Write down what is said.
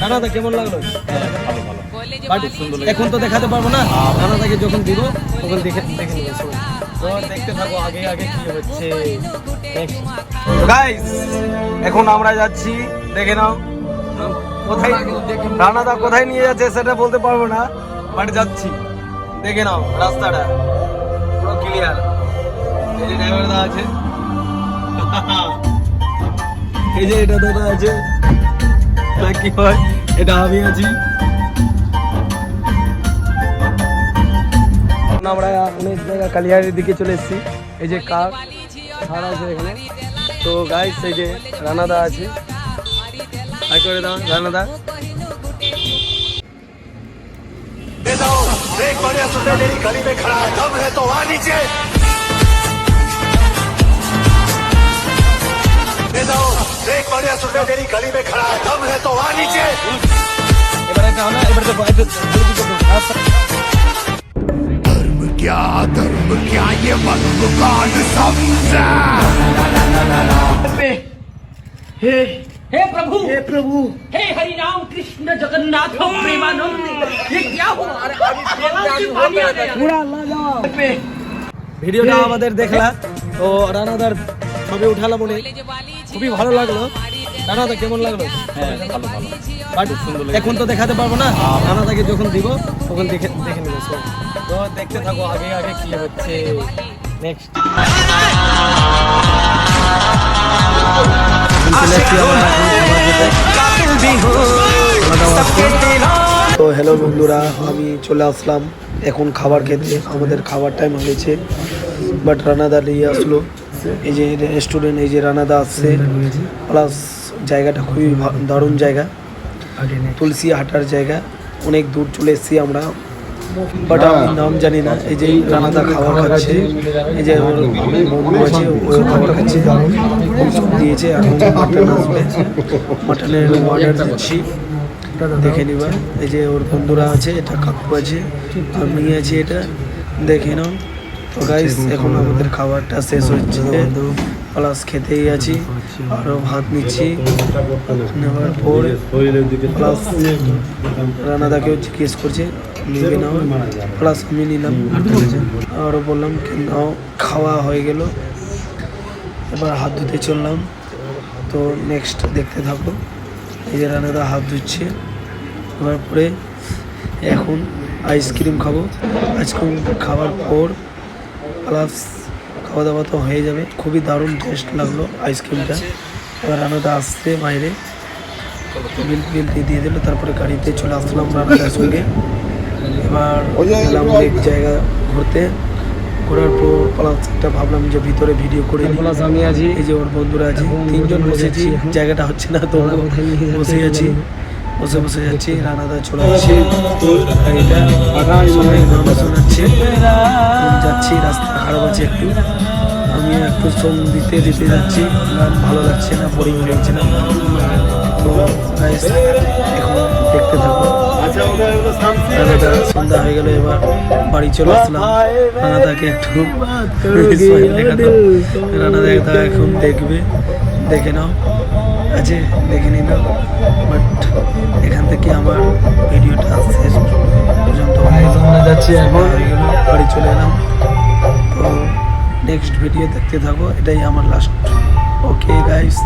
রানাদা কেমন লাগলো? এখন তো দেখাতে পারবো না, রানাদাকে যখন দিব তখন দেখে নেবো সবাই। তো দেখতে থাকো আগে আগে কি হচ্ছে। গাইস এখন আমরা যাচ্ছি, দেখে নাও কোথায় রানাদা কোথায় নিয়ে যাচ্ছে সেটা বলতে পারবো না, বাট যাচ্ছি। দেখে নাও রাস্তাটা পুরো ক্লিয়ার। এই যে ড্রাইভার দা আছে, এই যে এটা দাদা আছে, কি হয় এটা আমি আছি। আমরা অনেক জায়গা কালিয়ারির দিকে চলে এসেছি। এই যে কার ছাড় আছে এখানে। তো গাইস এই যে রানাদা আছে, হাই করে দাও রানাদা। এবারে क्या धर्म क्या ये मधुकान समझा। हे प्रभु हे हरि राम कृष्ण जगन्नाथ प्रेमानंद, ये क्या हुआ? ভিডিওটা আমাদের দেখলা, তো রানাদার ছবি উঠালা বলে খুবই ভালো লাগলো। রানাদা কেমন লাগলো? এখন তো দেখাতে পারবো না, রানাদাকে যখন দিব তখন দেখে নেবো সব। তো দেখতে থাকো আগে আগে কি হচ্ছে নেক্সট। তো হ্যালো বন্ধুরা, আমি চলে আসলাম এখন খাবার খেতে। আমাদের খাবার টাইম হয়েছে, বাট রানাদা নিয়ে আসলো। এই যে রেস্টুরেন্ট, এই যে রানাদা আসছে, প্লাস জায়গাটা খুবই দারুণ জায়গা, তুলসী হাটার জায়গা। অনেক দূর চলে এসেছি আমরা, বাট আমি নাম জানি না। এই যে রানাদা খাবার খাচ্ছে, এই যে ওর বন্ধু আছে ওই খাবার খাচ্ছে, দিয়েছে। এখন মাটন আসবে, মাটনের অর্ডার দিচ্ছি, দেখে নিবা। এই যে ওর বন্ধুরা আছে, এটা কাকু আছে, আমি আছি, এটা দেখে নাও। তো গাইস এখন আমাদের খাবারটা শেষ হচ্ছে, প্লাস খেতেই আছি, আরও ভাত নিচ্ছি নেওয়ার পর। প্লাস রানাদাকেও জিজ্ঞেস করছে নিবে নাও, প্লাস আমি নিলাম, আরও বললাম নাও। খাওয়া হয়ে গেল, এবার হাত ধুতে চললাম। তো নেক্সট দেখতে থাকো। এই যে রানাদা হাত ধুচ্ছে, এবার পরে এখন আইসক্রিম খাবো। আইসক্রিম খাওয়ার পর প্লাস খাওয়া দাওয়া তো হয়ে যাবে। খুবই দারুণ টেস্ট লাগলো আইসক্রিমটা। এবার রানাদা আসছে বাইরে, বিল দিয়ে দিল, তারপরে গাড়িতে চলে আসলাম রানাদার সঙ্গে। এবার গেলাম অনেক জায়গা ঘুরতে, ঘোরার পর প্লাস একটা ভাবলাম যে ভিতরে ভিডিও করে প্লাস আমি আছি। এই যে ওর বন্ধুরা আছে, তিনজন বসেছি, জায়গাটা হচ্ছে না তো বসে আছি, বসে যাচ্ছি। রানাদা চলে আসছে, শোনাচ্ছে যাচ্ছি, রাস্তা খারাপ আছে একটু, আমি একটু সং দিতে যাচ্ছি, গান ভালো লাগছে না, বোরিং লাগছে না। তো এখন দেখতে থাকবো। রানাদা সন্ধ্যা হয়ে গেল, এবার বাড়ি চলে আসলাম। রানাদাকে একটু রানাদা এখন দেখবে, দেখে নাও আছে, দেখে নিল। বাট এখান থেকে আমার ভিডিওটা শেষ পর্যন্ত হয়ে যাচ্ছে, এখন হয়ে গেল, বাড়ি চলে এলাম। তো নেক্সট ভিডিও দেখতে থাকো, এটাই আমার লাস্ট। Okay guys.